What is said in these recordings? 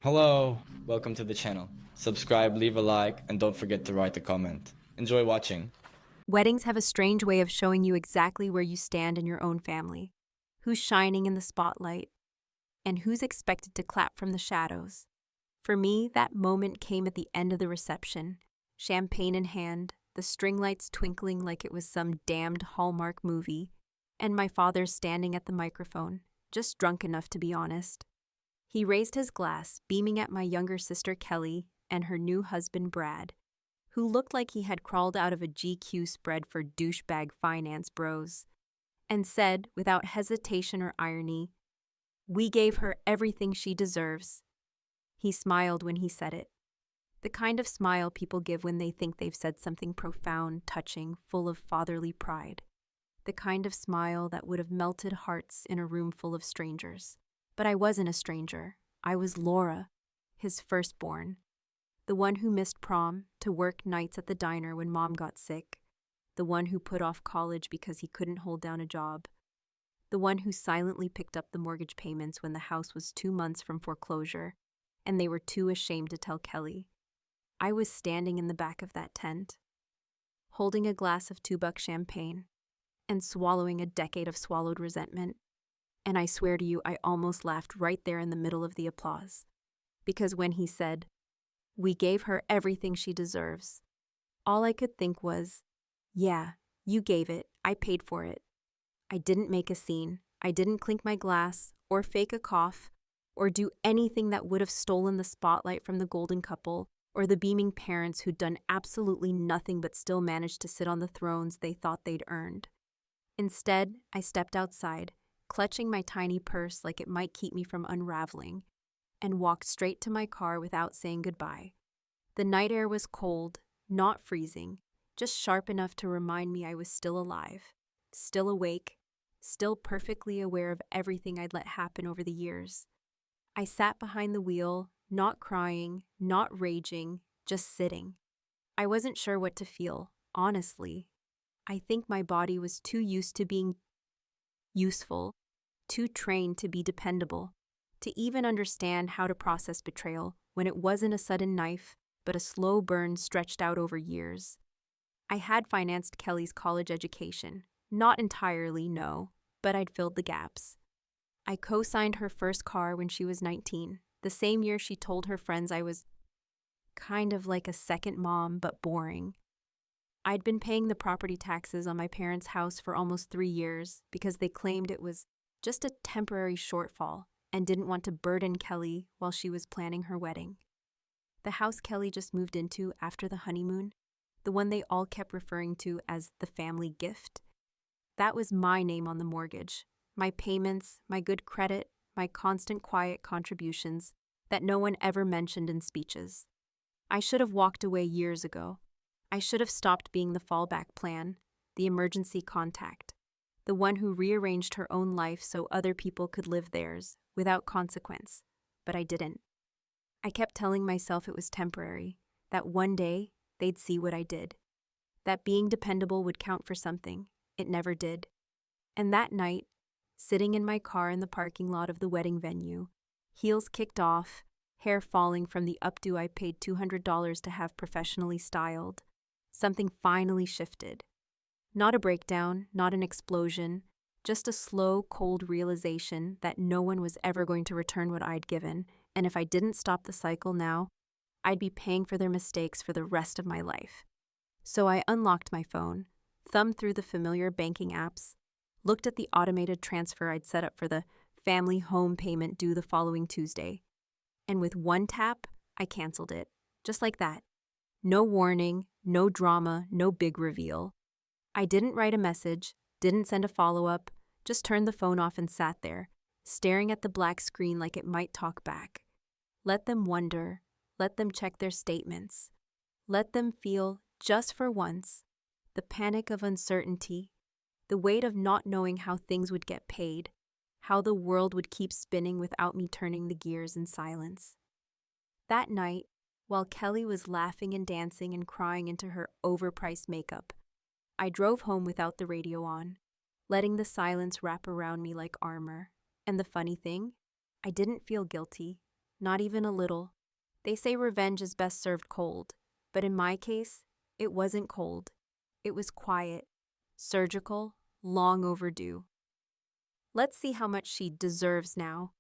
Hello, welcome to the channel. Subscribe, leave a like, and don't forget to write a comment. Enjoy watching. Weddings have a strange way of showing you exactly where you stand in your own family, who's shining in the spotlight, and who's expected to clap from the shadows. For me, that moment came at the end of the reception, champagne in hand, the string lights twinkling like it was some damned Hallmark movie, and my father standing at the microphone, just drunk enough to be honest. He raised his glass, beaming at my younger sister Kelly and her new husband Brad, who looked like he had crawled out of a GQ spread for douchebag finance bros, and said, without hesitation or irony, "We gave her everything she deserves." He smiled when he said it. The kind of smile people give when they think they've said something profound, touching, full of fatherly pride. The kind of smile that would have melted hearts in a room full of strangers. But I wasn't a stranger. I was Laura, his firstborn. The one who missed prom to work nights at the diner when mom got sick. The one who put off college because he couldn't hold down a job. The one who silently picked up the mortgage payments when the house was 2 months from foreclosure, and they were too ashamed to tell Kelly. I was standing in the back of that tent, holding a glass of $2 champagne, and swallowing a decade of swallowed resentment. And I swear to you, I almost laughed right there in the middle of the applause. Because when he said, "We gave her everything she deserves," all I could think was, yeah, you gave it, I paid for it. I didn't make a scene, I didn't clink my glass, or fake a cough, or do anything that would have stolen the spotlight from the golden couple, or the beaming parents who'd done absolutely nothing but still managed to sit on the thrones they thought they'd earned. Instead, I stepped outside, clutching my tiny purse like it might keep me from unraveling, and walked straight to my car without saying goodbye. The night air was cold, not freezing, just sharp enough to remind me I was still alive, still awake, still perfectly aware of everything I'd let happen over the years. I sat behind the wheel, not crying, not raging, just sitting. I wasn't sure what to feel, honestly. I think my body was too used to being useful, too trained to be dependable, to even understand how to process betrayal when it wasn't a sudden knife, but a slow burn stretched out over years. I had financed Kelly's college education. Not entirely, no, but I'd filled the gaps. I co-signed her first car when she was 19, the same year she told her friends I was kind of like a second mom, but boring. I'd been paying the property taxes on my parents' house for almost 3 years because they claimed it was just a temporary shortfall and didn't want to burden Kelly while she was planning her wedding. The house Kelly just moved into after the honeymoon, the one they all kept referring to as the family gift, that was my name on the mortgage, my payments, my good credit, my constant quiet contributions that no one ever mentioned in speeches. I should have walked away years ago. I should have stopped being the fallback plan, the emergency contact, the one who rearranged her own life so other people could live theirs without consequence, but I didn't. I kept telling myself it was temporary, that one day they'd see what I did, that being dependable would count for something. It never did. And that night, sitting in my car in the parking lot of the wedding venue, heels kicked off, hair falling from the updo I paid $200 to have professionally styled, something finally shifted. Not a breakdown, not an explosion, just a slow, cold realization that no one was ever going to return what I'd given, and if I didn't stop the cycle now, I'd be paying for their mistakes for the rest of my life. So I unlocked my phone, thumbed through the familiar banking apps, looked at the automated transfer I'd set up for the family home payment due the following Tuesday, and with one tap, I canceled it, just like that. No warning, no drama, no big reveal. I didn't write a message, didn't send a follow-up, just turned the phone off and sat there, staring at the black screen like it might talk back. Let them wonder, let them check their statements. Let them feel, just for once, the panic of uncertainty, the weight of not knowing how things would get paid, how the world would keep spinning without me turning the gears in silence. That night, while Kelly was laughing and dancing and crying into her overpriced makeup, I drove home without the radio on, letting the silence wrap around me like armor. And the funny thing, I didn't feel guilty. not even a little. They say revenge is best served cold, but in my case, it wasn't cold. It was quiet, surgical, long overdue. Let's see how much she deserves now.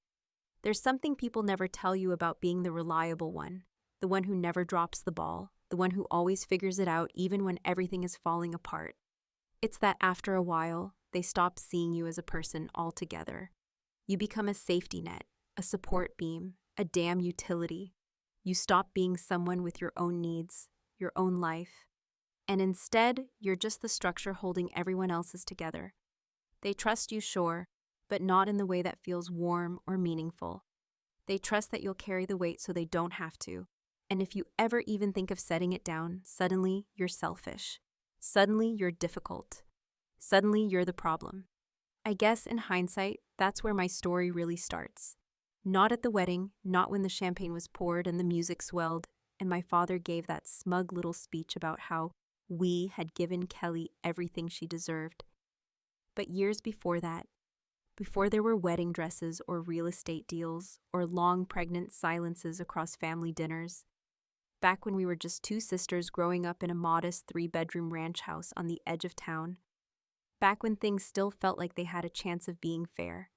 There's something people never tell you about being the reliable one, the one who never drops the ball, the one who always figures it out even when everything is falling apart. It's that after a while, they stop seeing you as a person altogether. You become a safety net, a support beam, a damn utility. You stop being someone with your own needs, your own life, and instead, you're just the structure holding everyone else's together. They trust you, sure, but not in the way that feels warm or meaningful. They trust that you'll carry the weight so they don't have to. And if you ever even think of setting it down, suddenly you're selfish. Suddenly you're difficult. Suddenly you're the problem. I guess in hindsight, that's where my story really starts. Not at the wedding, not when the champagne was poured and the music swelled, and my father gave that smug little speech about how we had given Kelly everything she deserved. But years before that, before there were wedding dresses or real estate deals or long pregnant silences across family dinners, back when we were just two sisters growing up in a modest 3-bedroom ranch house on the edge of town, back when things still felt like they had a chance of being fair,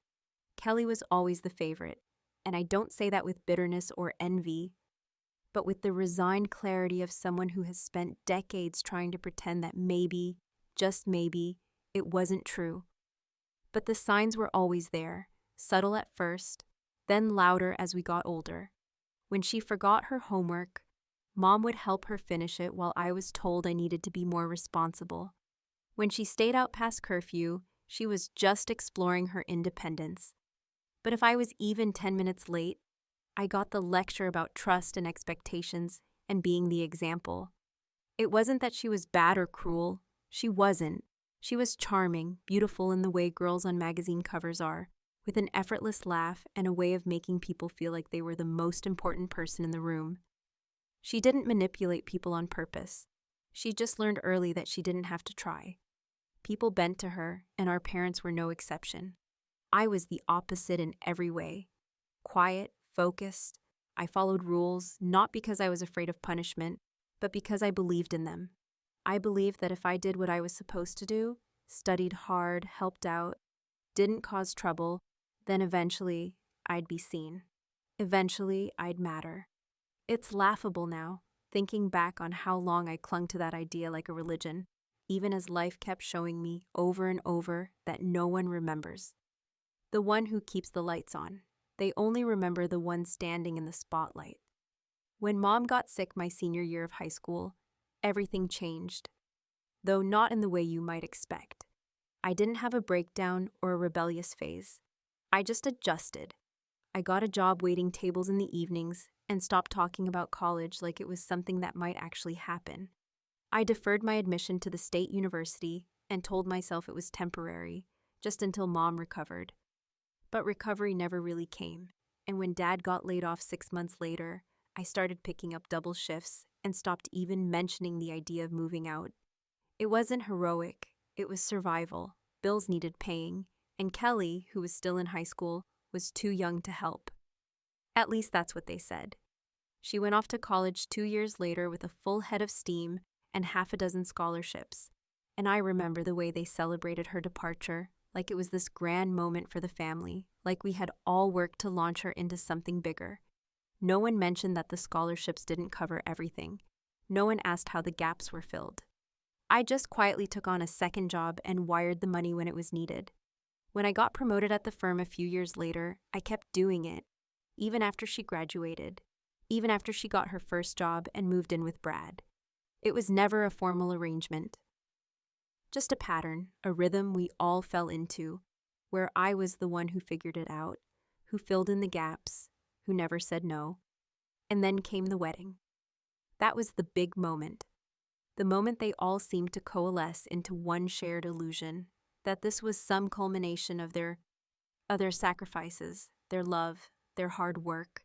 Kelly was always the favorite, and I don't say that with bitterness or envy, but with the resigned clarity of someone who has spent decades trying to pretend that maybe, just maybe, it wasn't true. But the signs were always there, subtle at first, then louder as we got older. When she forgot her homework, Mom would help her finish it while I was told I needed to be more responsible. When she stayed out past curfew, she was just exploring her independence. But if I was even 10 minutes late, I got the lecture about trust and expectations and being the example. It wasn't that she was bad or cruel. She wasn't. She was charming, beautiful in the way girls on magazine covers are, with an effortless laugh and a way of making people feel like they were the most important person in the room. She didn't manipulate people on purpose. She just learned early that she didn't have to try. People bent to her, and our parents were no exception. I was the opposite in every way. Quiet, focused. I followed rules, not because I was afraid of punishment, but because I believed in them. I believed that if I did what I was supposed to do, studied hard, helped out, didn't cause trouble, then eventually I'd be seen. Eventually I'd matter. It's laughable now, thinking back on how long I clung to that idea like a religion, even as life kept showing me over and over that no one remembers. The one who keeps the lights on. They only remember the one standing in the spotlight. When Mom got sick my senior year of high school, everything changed, though not in the way you might expect. I didn't have a breakdown or a rebellious phase. I just adjusted. I got a job waiting tables in the evenings and stopped talking about college like it was something that might actually happen. I deferred my admission to the state university and told myself it was temporary, just until Mom recovered. But recovery never really came, and when Dad got laid off 6 months later, I started picking up double shifts and stopped even mentioning the idea of moving out. It wasn't heroic, it was survival. Bills needed paying, and Kelly, who was still in high school, was too young to help. At least that's what they said. She went off to college 2 years later with a full head of steam and 6 scholarships, and I remember the way they celebrated her departure, like it was this grand moment for the family, like we had all worked to launch her into something bigger. No one mentioned that the scholarships didn't cover everything. No one asked how the gaps were filled. I just quietly took on a second job and wired the money when it was needed. When I got promoted at the firm a few years later, I kept doing it, even after she graduated, even after she got her first job and moved in with Brad. It was never a formal arrangement. Just a pattern, a rhythm we all fell into, where I was the one who figured it out, who filled in the gaps, who never said no. And then came the wedding. That was the big moment. The moment they all seemed to coalesce into one shared illusion, that this was some culmination of their sacrifices, their love, their hard work.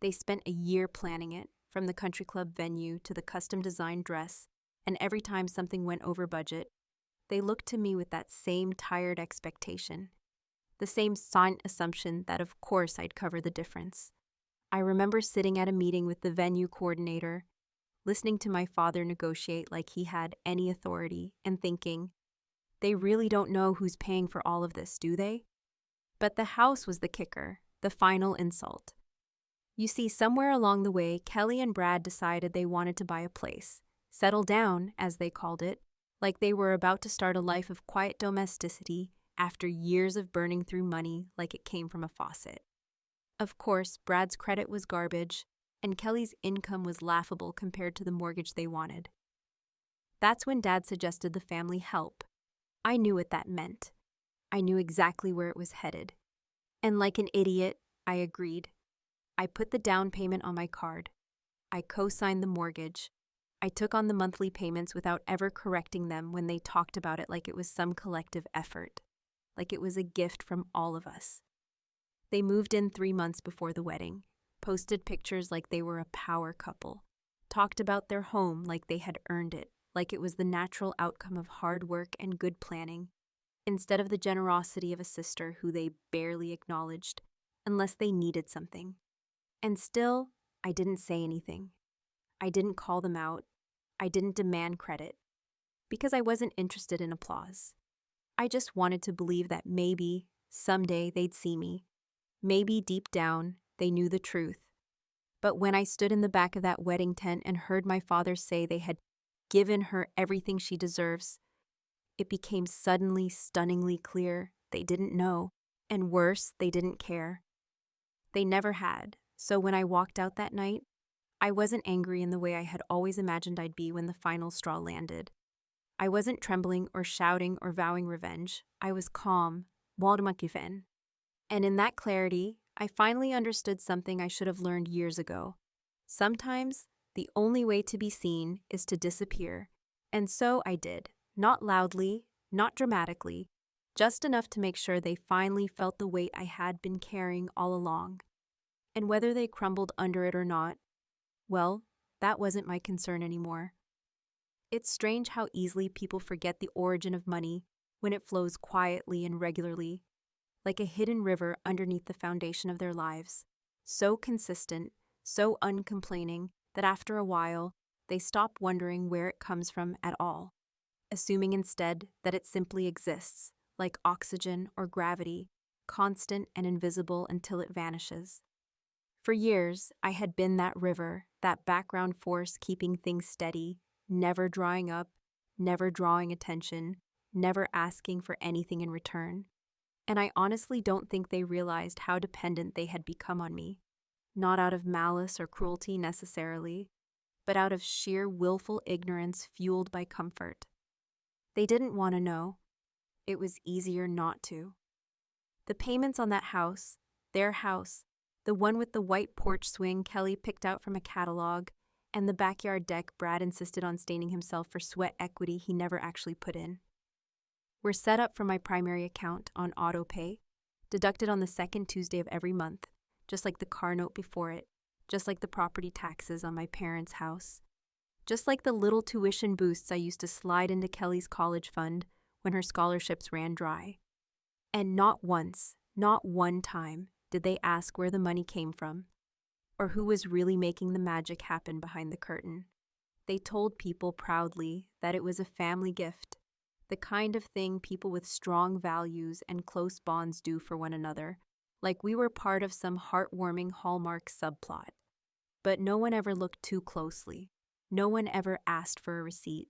They spent a year planning it, from the country club venue to the custom-designed dress, and every time something went over budget, they looked to me with that same tired expectation, the same silent assumption that of course I'd cover the difference. I remember sitting at a meeting with the venue coordinator, listening to my father negotiate like he had any authority, and thinking, they really don't know who's paying for all of this, do they? But the house was the kicker, the final insult. You see, somewhere along the way, Kelly and Brad decided they wanted to buy a place, settle down, as they called it, like they were about to start a life of quiet domesticity after years of burning through money like it came from a faucet. Of course, Brad's credit was garbage, and Kelly's income was laughable compared to the mortgage they wanted. That's when Dad suggested the family help. I knew what that meant. I knew exactly where it was headed. And like an idiot, I agreed. I put the down payment on my card. I co-signed the mortgage. I took on the monthly payments without ever correcting them when they talked about it like it was some collective effort, like it was a gift from all of us. They moved in 3 months before the wedding, posted pictures like they were a power couple, talked about their home like they had earned it, like it was the natural outcome of hard work and good planning, instead of the generosity of a sister who they barely acknowledged unless they needed something. And still, I didn't say anything. I didn't call them out. I didn't demand credit, because I wasn't interested in applause. I just wanted to believe that maybe, someday, they'd see me. Maybe deep down, they knew the truth. But when I stood in the back of that wedding tent and heard my father say they had given her everything she deserves, it became suddenly, stunningly clear they didn't know, and worse, they didn't care. They never had, so when I walked out that night, I wasn't angry in the way I had always imagined I'd be when the final straw landed. I wasn't trembling or shouting or vowing revenge. I was calm, waldemakifan. And in that clarity, I finally understood something I should have learned years ago. Sometimes, the only way to be seen is to disappear. And so I did. Not loudly, not dramatically, just enough to make sure they finally felt the weight I had been carrying all along. And whether they crumbled under it or not, well, that wasn't my concern anymore. It's strange how easily people forget the origin of money when it flows quietly and regularly, like a hidden river underneath the foundation of their lives, so consistent, so uncomplaining that after a while, they stop wondering where it comes from at all, assuming instead that it simply exists, like oxygen or gravity, constant and invisible until it vanishes. For years, I had been that river, that background force keeping things steady, never drying up, never drawing attention, never asking for anything in return. And I honestly don't think they realized how dependent they had become on me, not out of malice or cruelty necessarily, but out of sheer willful ignorance fueled by comfort. They didn't want to know. It was easier not to. The payments on that house, their house, the one with the white porch swing Kelly picked out from a catalog, and the backyard deck Brad insisted on staining himself for sweat equity he never actually put in, were set up from my primary account on auto pay, deducted on the second Tuesday of every month, just like the car note before it, just like the property taxes on my parents' house, just like the little tuition boosts I used to slide into Kelly's college fund when her scholarships ran dry. And not once, not one time, did they ask where the money came from, or who was really making the magic happen behind the curtain. They told people proudly that it was a family gift, the kind of thing people with strong values and close bonds do for one another, like we were part of some heartwarming Hallmark subplot. But no one ever looked too closely. No one ever asked for a receipt.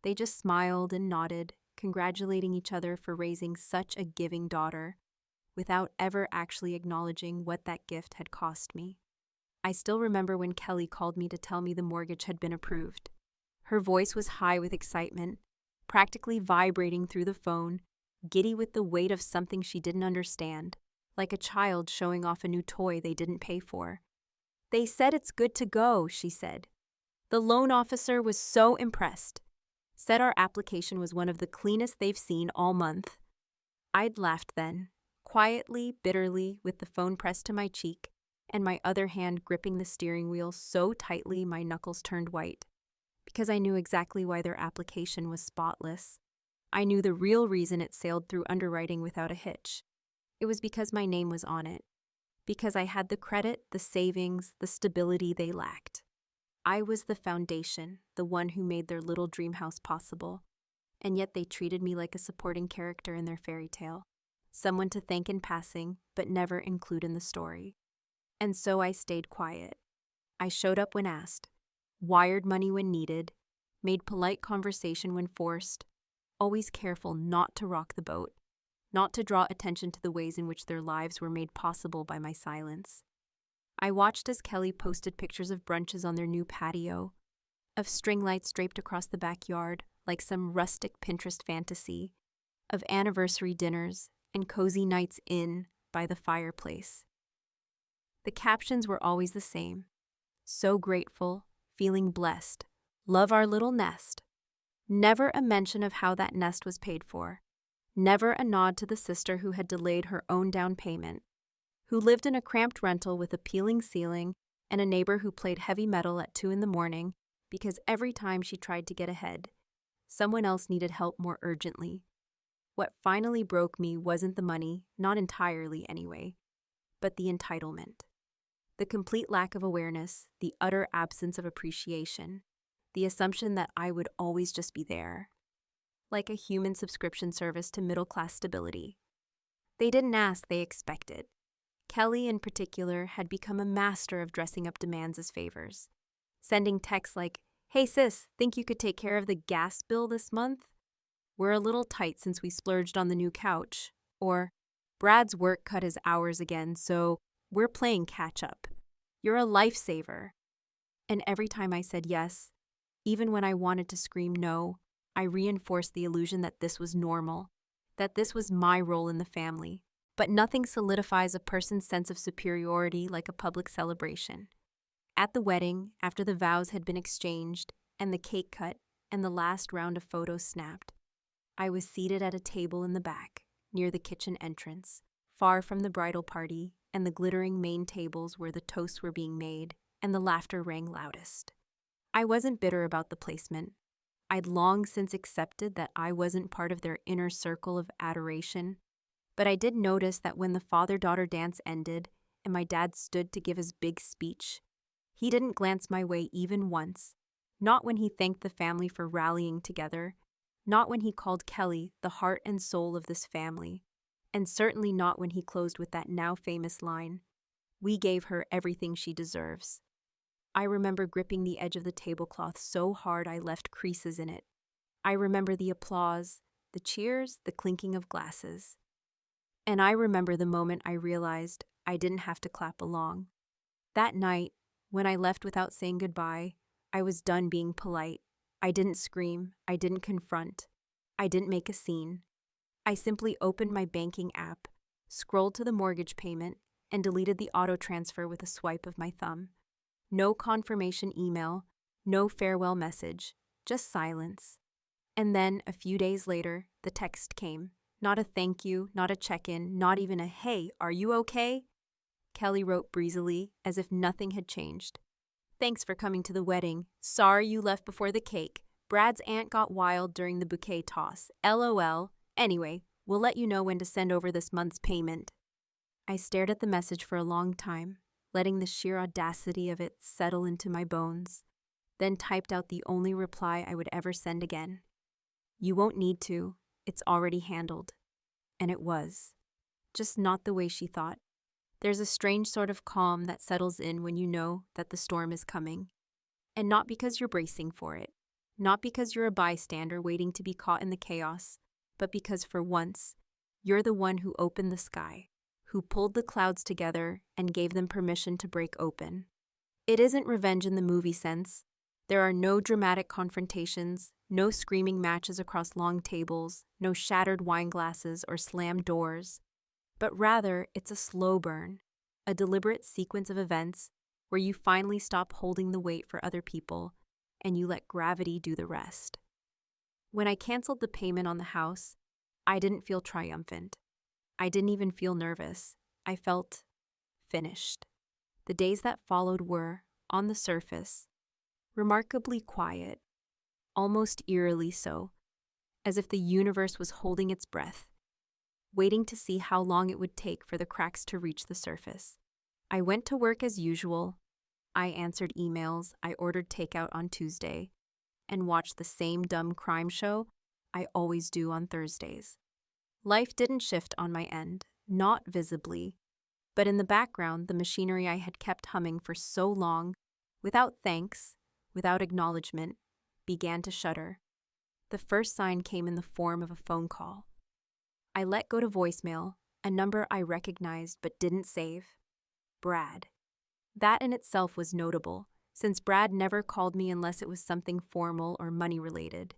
They just smiled and nodded, congratulating each other for raising such a giving daughter, without ever actually acknowledging what that gift had cost me. I still remember when Kelly called me to tell me the mortgage had been approved. Her voice was high with excitement, practically vibrating through the phone, giddy with the weight of something she didn't understand, like a child showing off a new toy they didn't pay for. "They said it's good to go," she said. "The loan officer was so impressed. Said our application was one of the cleanest they've seen all month." I'd laughed then, quietly, bitterly, with the phone pressed to my cheek, and my other hand gripping the steering wheel so tightly my knuckles turned white, because I knew exactly why their application was spotless. I knew the real reason it sailed through underwriting without a hitch. It was because my name was on it. Because I had the credit, the savings, the stability they lacked. I was the foundation, the one who made their little dream house possible. And yet they treated me like a supporting character in their fairy tale, someone to thank in passing, but never include in the story. And so I stayed quiet. I showed up when asked, wired money when needed, made polite conversation when forced, always careful not to rock the boat, not to draw attention to the ways in which their lives were made possible by my silence. I watched as Kelly posted pictures of brunches on their new patio, of string lights draped across the backyard like some rustic Pinterest fantasy, of anniversary dinners and cozy nights in by the fireplace. The captions were always the same. So grateful, feeling blessed, love our little nest. Never a mention of how that nest was paid for. Never a nod to the sister who had delayed her own down payment, who lived in a cramped rental with a peeling ceiling and a neighbor who played heavy metal at 2 a.m. because every time she tried to get ahead, someone else needed help more urgently. What finally broke me wasn't the money, not entirely anyway, but the entitlement. The complete lack of awareness, the utter absence of appreciation, the assumption that I would always just be there. Like a human subscription service to middle-class stability. They didn't ask, they expected. Kelly, in particular, had become a master of dressing up demands as favors. Sending texts like, "Hey sis, think you could take care of the gas bill this month? We're a little tight since we splurged on the new couch." Or, "Brad's work cut his hours again, so we're playing catch-up. You're a lifesaver." And every time I said yes, even when I wanted to scream no, I reinforced the illusion that this was normal, that this was my role in the family. But nothing solidifies a person's sense of superiority like a public celebration. At the wedding, after the vows had been exchanged, and the cake cut, and the last round of photos snapped, I was seated at a table in the back, near the kitchen entrance, far from the bridal party and the glittering main tables where the toasts were being made and the laughter rang loudest. I wasn't bitter about the placement. I'd long since accepted that I wasn't part of their inner circle of adoration, but I did notice that when the father-daughter dance ended and my dad stood to give his big speech, he didn't glance my way even once, not when he thanked the family for rallying together, not when he called Kelly the heart and soul of this family, and certainly not when he closed with that now famous line, "We gave her everything she deserves." I remember gripping the edge of the tablecloth so hard I left creases in it. I remember the applause, the cheers, the clinking of glasses. And I remember the moment I realized I didn't have to clap along. That night, when I left without saying goodbye, I was done being polite. I didn't scream, I didn't confront, I didn't make a scene. I simply opened my banking app, scrolled to the mortgage payment, and deleted the auto transfer with a swipe of my thumb. No confirmation email, no farewell message, just silence. And then, a few days later, the text came. Not a thank you, not a check-in, not even a "Hey, are you okay?" Kelly wrote breezily, as if nothing had changed. "Thanks for coming to the wedding. Sorry you left before the cake. Brad's aunt got wild during the bouquet toss. LOL. Anyway, we'll let you know when to send over this month's payment." I stared at the message for a long time, letting the sheer audacity of it settle into my bones, then typed out the only reply I would ever send again. "You won't need to. It's already handled." And it was. Just not the way she thought. There's a strange sort of calm that settles in when you know that the storm is coming. And not because you're bracing for it. Not because you're a bystander waiting to be caught in the chaos, but because for once, you're the one who opened the sky, who pulled the clouds together and gave them permission to break open. It isn't revenge in the movie sense. There are no dramatic confrontations, no screaming matches across long tables, no shattered wine glasses or slammed doors. But rather, it's a slow burn, a deliberate sequence of events where you finally stop holding the weight for other people and you let gravity do the rest. When I canceled the payment on the house, I didn't feel triumphant. I didn't even feel nervous. I felt finished. The days that followed were, on the surface, remarkably quiet, almost eerily so, as if the universe was holding its breath, waiting to see how long it would take for the cracks to reach the surface. I went to work as usual. I answered emails, I ordered takeout on Tuesday, and watched the same dumb crime show I always do on Thursdays. Life didn't shift on my end, not visibly, but in the background, the machinery I had kept humming for so long, without thanks, without acknowledgement, began to shudder. The first sign came in the form of a phone call. I let go to voicemail, a number I recognized but didn't save. Brad. That in itself was notable, since Brad never called me unless it was something formal or money-related.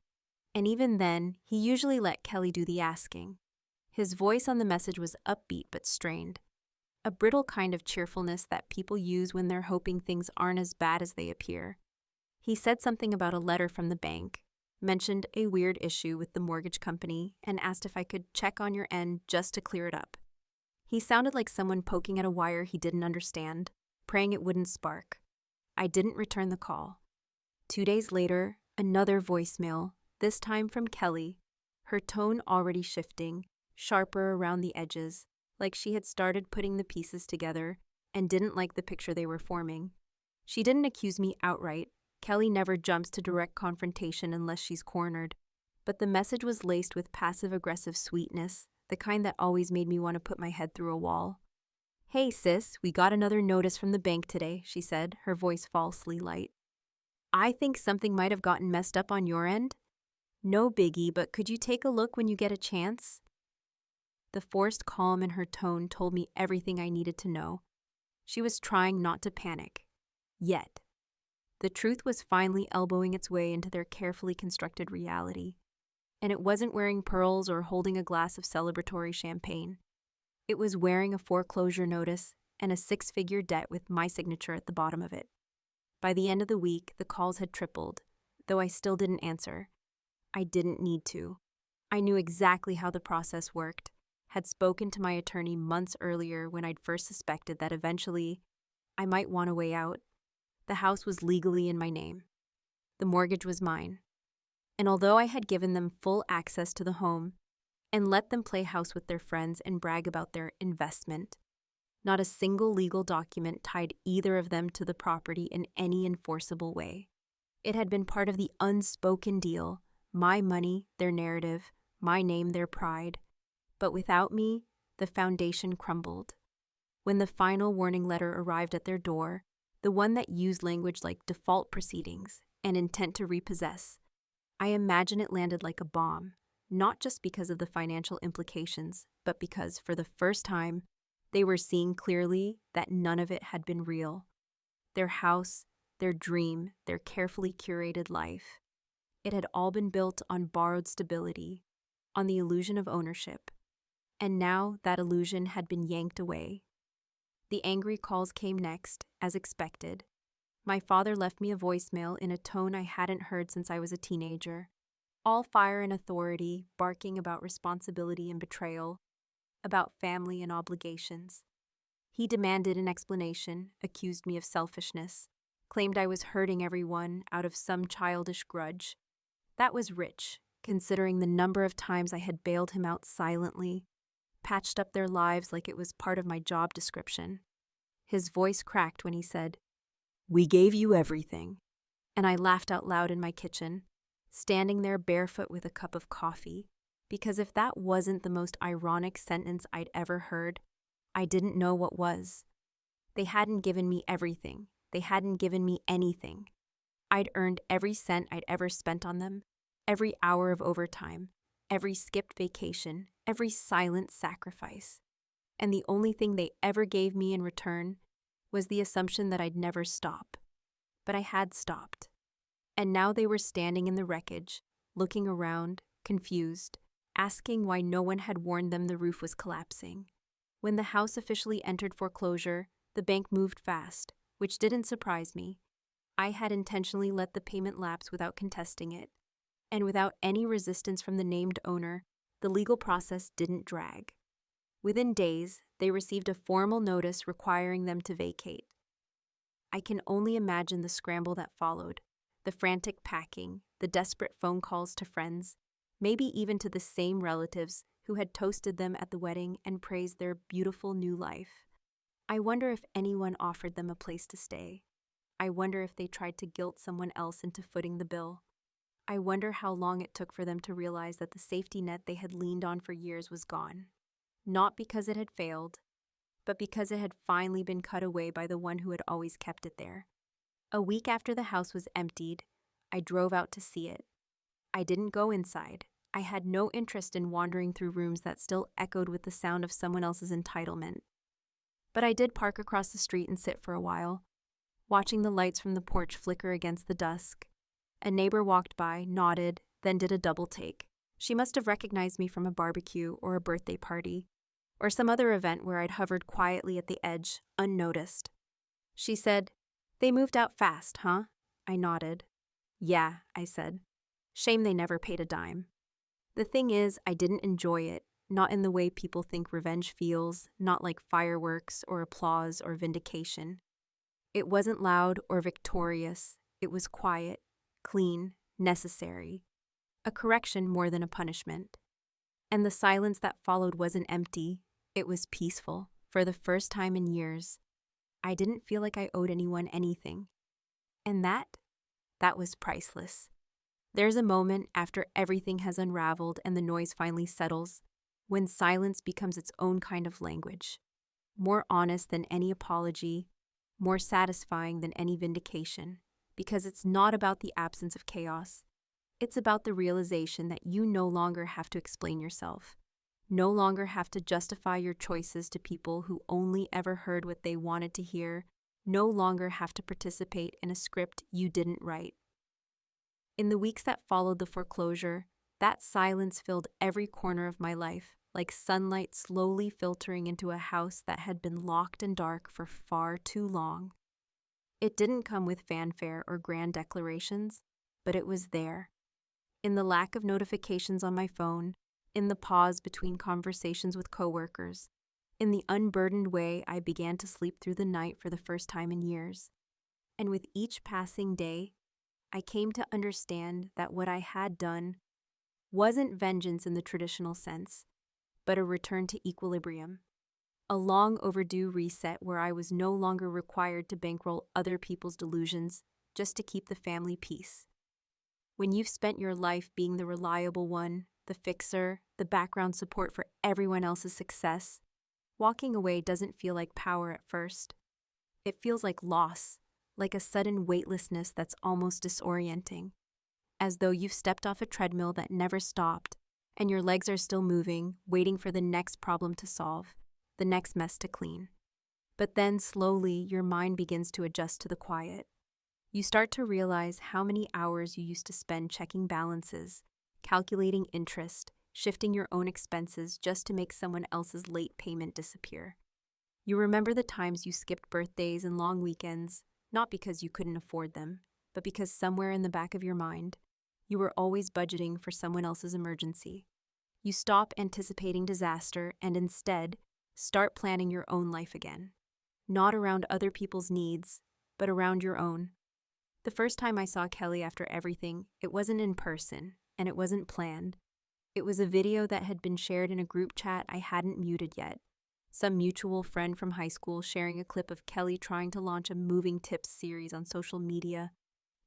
And even then, he usually let Kelly do the asking. His voice on the message was upbeat but strained, a brittle kind of cheerfulness that people use when they're hoping things aren't as bad as they appear. He said something about a letter from the bank, mentioned a weird issue with the mortgage company, and asked if I could check on your end just to clear it up. He sounded like someone poking at a wire he didn't understand, praying it wouldn't spark. I didn't return the call. 2 days later, another voicemail, this time from Kelly, her tone already shifting, sharper around the edges, like she had started putting the pieces together and didn't like the picture they were forming. She didn't accuse me outright. Kelly never jumps to direct confrontation unless she's cornered. But the message was laced with passive-aggressive sweetness, the kind that always made me want to put my head through a wall. "Hey, sis, we got another notice from the bank today," she said, her voice falsely light. "I think something might have gotten messed up on your end. No biggie, but could you take a look when you get a chance?" The forced calm in her tone told me everything I needed to know. She was trying not to panic. Yet. The truth was finally elbowing its way into their carefully constructed reality. And it wasn't wearing pearls or holding a glass of celebratory champagne. It was wearing a foreclosure notice and a 6-figure debt with my signature at the bottom of it. By the end of the week, the calls had tripled, though I still didn't answer. I didn't need to. I knew exactly how the process worked, had spoken to my attorney months earlier when I'd first suspected that eventually I might want a way out. The house was legally in my name. The mortgage was mine. And although I had given them full access to the home and let them play house with their friends and brag about their investment, not a single legal document tied either of them to the property in any enforceable way. It had been part of the unspoken deal, my money, their narrative, my name, their pride. But without me, the foundation crumbled. When the final warning letter arrived at their door, the one that used language like default proceedings and intent to repossess, I imagine it landed like a bomb, not just because of the financial implications, but because, for the first time, they were seeing clearly that none of it had been real. Their house, their dream, their carefully curated life. It had all been built on borrowed stability, on the illusion of ownership. And now that illusion had been yanked away. The angry calls came next, as expected. My father left me a voicemail in a tone I hadn't heard since I was a teenager. All fire and authority, barking about responsibility and betrayal, about family and obligations. He demanded an explanation, accused me of selfishness, claimed I was hurting everyone out of some childish grudge. That was rich, considering the number of times I had bailed him out silently, patched up their lives like it was part of my job description. His voice cracked when he said, "We gave you everything." And I laughed out loud in my kitchen, standing there barefoot with a cup of coffee, because if that wasn't the most ironic sentence I'd ever heard, I didn't know what was. They hadn't given me everything. They hadn't given me anything. I'd earned every cent I'd ever spent on them, every hour of overtime, every skipped vacation, every silent sacrifice. And the only thing they ever gave me in return was the assumption that I'd never stop. But I had stopped. And now they were standing in the wreckage, looking around, confused, asking why no one had warned them the roof was collapsing. When the house officially entered foreclosure, the bank moved fast, which didn't surprise me. I had intentionally let the payment lapse without contesting it. And without any resistance from the named owner, the legal process didn't drag. Within days, they received a formal notice requiring them to vacate. I can only imagine the scramble that followed, the frantic packing, the desperate phone calls to friends, maybe even to the same relatives who had toasted them at the wedding and praised their beautiful new life. I wonder if anyone offered them a place to stay. I wonder if they tried to guilt someone else into footing the bill. I wonder how long it took for them to realize that the safety net they had leaned on for years was gone. Not because it had failed, but because it had finally been cut away by the one who had always kept it there. A week after the house was emptied, I drove out to see it. I didn't go inside. I had no interest in wandering through rooms that still echoed with the sound of someone else's entitlement. But I did park across the street and sit for a while, watching the lights from the porch flicker against the dusk. A neighbor walked by, nodded, then did a double take. She must have recognized me from a barbecue or a birthday party, or some other event where I'd hovered quietly at the edge, unnoticed. She said, "They moved out fast, huh?" I nodded. "Yeah," I said. "Shame they never paid a dime." The thing is, I didn't enjoy it, not in the way people think revenge feels, not like fireworks or applause or vindication. It wasn't loud or victorious. It was quiet, clean, necessary. A correction more than a punishment. And the silence that followed wasn't empty. It was peaceful, for the first time in years. I didn't feel like I owed anyone anything. And that was priceless. There's a moment after everything has unraveled and the noise finally settles, when silence becomes its own kind of language. More honest than any apology, more satisfying than any vindication, because it's not about the absence of chaos. It's about the realization that you no longer have to explain yourself, no longer have to justify your choices to people who only ever heard what they wanted to hear, no longer have to participate in a script you didn't write. In the weeks that followed the foreclosure, that silence filled every corner of my life, like sunlight slowly filtering into a house that had been locked and dark for far too long. It didn't come with fanfare or grand declarations, but it was there. In the lack of notifications on my phone, in the pause between conversations with coworkers, in the unburdened way I began to sleep through the night for the first time in years. And with each passing day, I came to understand that what I had done wasn't vengeance in the traditional sense, but a return to equilibrium. A long overdue reset where I was no longer required to bankroll other people's delusions just to keep the family peace. When you've spent your life being the reliable one, the fixer, the background support for everyone else's success, walking away doesn't feel like power at first. It feels like loss, like a sudden weightlessness that's almost disorienting, as though you've stepped off a treadmill that never stopped, and your legs are still moving, waiting for the next problem to solve, the next mess to clean. But then slowly your mind begins to adjust to the quiet. You start to realize how many hours you used to spend checking balances, calculating interest, shifting your own expenses just to make someone else's late payment disappear. You remember the times you skipped birthdays and long weekends, not because you couldn't afford them, but because somewhere in the back of your mind, you were always budgeting for someone else's emergency. You stop anticipating disaster and instead start planning your own life again. Not around other people's needs, but around your own. The first time I saw Kelly after everything, it wasn't in person, and it wasn't planned. It was a video that had been shared in a group chat I hadn't muted yet. Some mutual friend from high school sharing a clip of Kelly trying to launch a moving tips series on social media,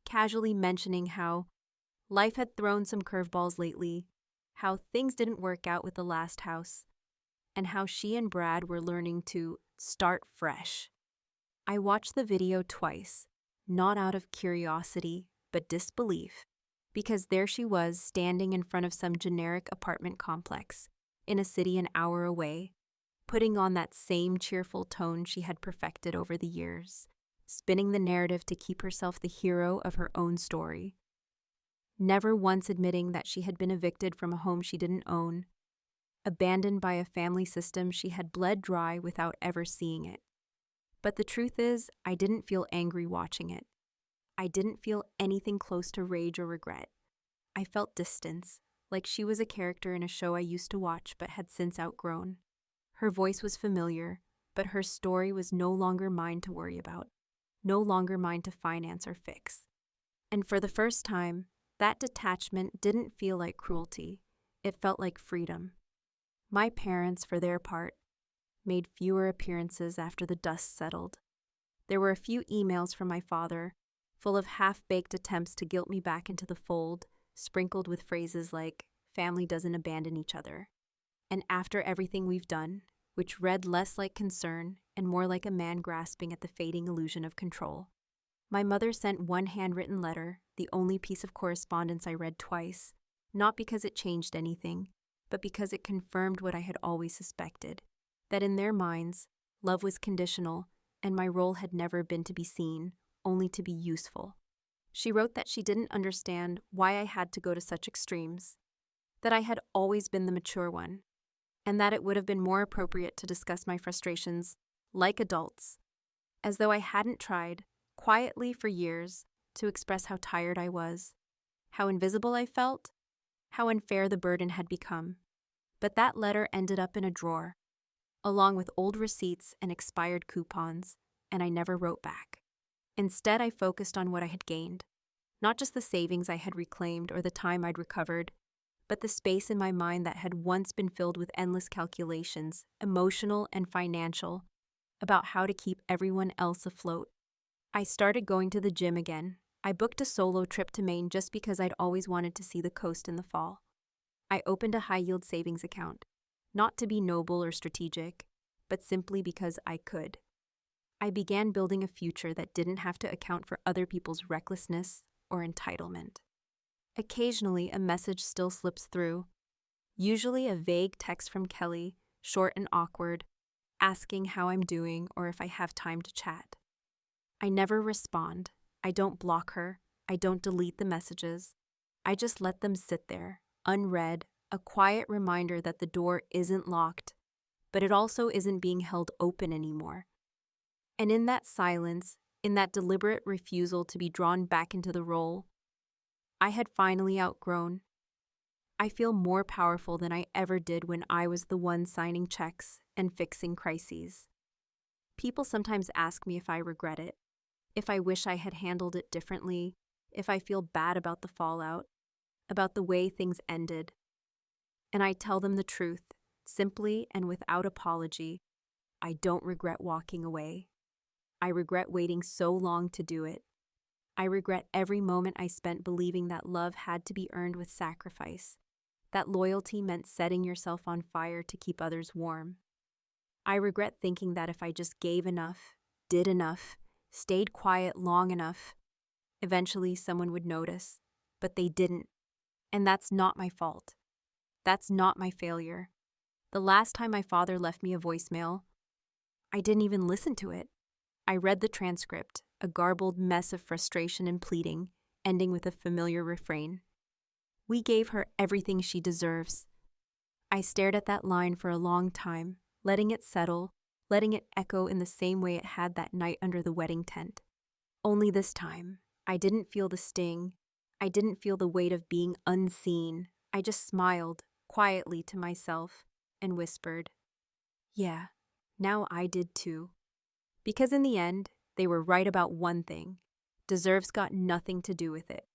casually mentioning how life had thrown some curveballs lately, how things didn't work out with the last house, and how she and Brad were learning to start fresh. I watched the video twice, not out of curiosity, but disbelief, because there she was standing in front of some generic apartment complex in a city an hour away, putting on that same cheerful tone she had perfected over the years, spinning the narrative to keep herself the hero of her own story. Never once admitting that she had been evicted from a home she didn't own, abandoned by a family system she had bled dry without ever seeing it. But the truth is, I didn't feel angry watching it. I didn't feel anything close to rage or regret. I felt distance, like she was a character in a show I used to watch but had since outgrown. Her voice was familiar, but her story was no longer mine to worry about, no longer mine to finance or fix. And for the first time, that detachment didn't feel like cruelty. It felt like freedom. My parents, for their part, made fewer appearances after the dust settled. There were a few emails from my father, full of half-baked attempts to guilt me back into the fold, sprinkled with phrases like, "Family doesn't abandon each other." And "after everything we've done," which read less like concern and more like a man grasping at the fading illusion of control. My mother sent one handwritten letter, the only piece of correspondence I read twice, not because it changed anything, but because it confirmed what I had always suspected, that in their minds, love was conditional, and my role had never been to be seen, only to be useful. She wrote that she didn't understand why I had to go to such extremes, that I had always been the mature one, and that it would have been more appropriate to discuss my frustrations like adults, as though I hadn't tried, quietly for years, to express how tired I was, how invisible I felt, how unfair the burden had become. But that letter ended up in a drawer, along with old receipts and expired coupons, and I never wrote back. Instead, I focused on what I had gained, not just the savings I had reclaimed or the time I'd recovered, but the space in my mind that had once been filled with endless calculations, emotional and financial, about how to keep everyone else afloat. I started going to the gym again. I booked a solo trip to Maine just because I'd always wanted to see the coast in the fall. I opened a high-yield savings account, not to be noble or strategic, but simply because I could. I began building a future that didn't have to account for other people's recklessness or entitlement. Occasionally, a message still slips through, usually a vague text from Kelly, short and awkward, asking how I'm doing or if I have time to chat. I never respond. I don't block her. I don't delete the messages. I just let them sit there, unread, a quiet reminder that the door isn't locked, but it also isn't being held open anymore. And in that silence, in that deliberate refusal to be drawn back into the role, I had finally outgrown. I feel more powerful than I ever did when I was the one signing checks and fixing crises. People sometimes ask me if I regret it, if I wish I had handled it differently, if I feel bad about the fallout, about the way things ended. And I tell them the truth, simply and without apology. I don't regret walking away. I regret waiting so long to do it. I regret every moment I spent believing that love had to be earned with sacrifice, that loyalty meant setting yourself on fire to keep others warm. I regret thinking that if I just gave enough, did enough, stayed quiet long enough, eventually someone would notice, but they didn't. And that's not my fault. That's not my failure. The last time my father left me a voicemail, I didn't even listen to it. I read the transcript, a garbled mess of frustration and pleading, ending with a familiar refrain. "We gave her everything she deserves." I stared at that line for a long time, letting it settle, letting it echo in the same way it had that night under the wedding tent. Only this time, I didn't feel the sting. I didn't feel the weight of being unseen. I just smiled, quietly to myself, and whispered, "Yeah, now I did too." Because in the end, they were right about one thing. Deserves got nothing to do with it.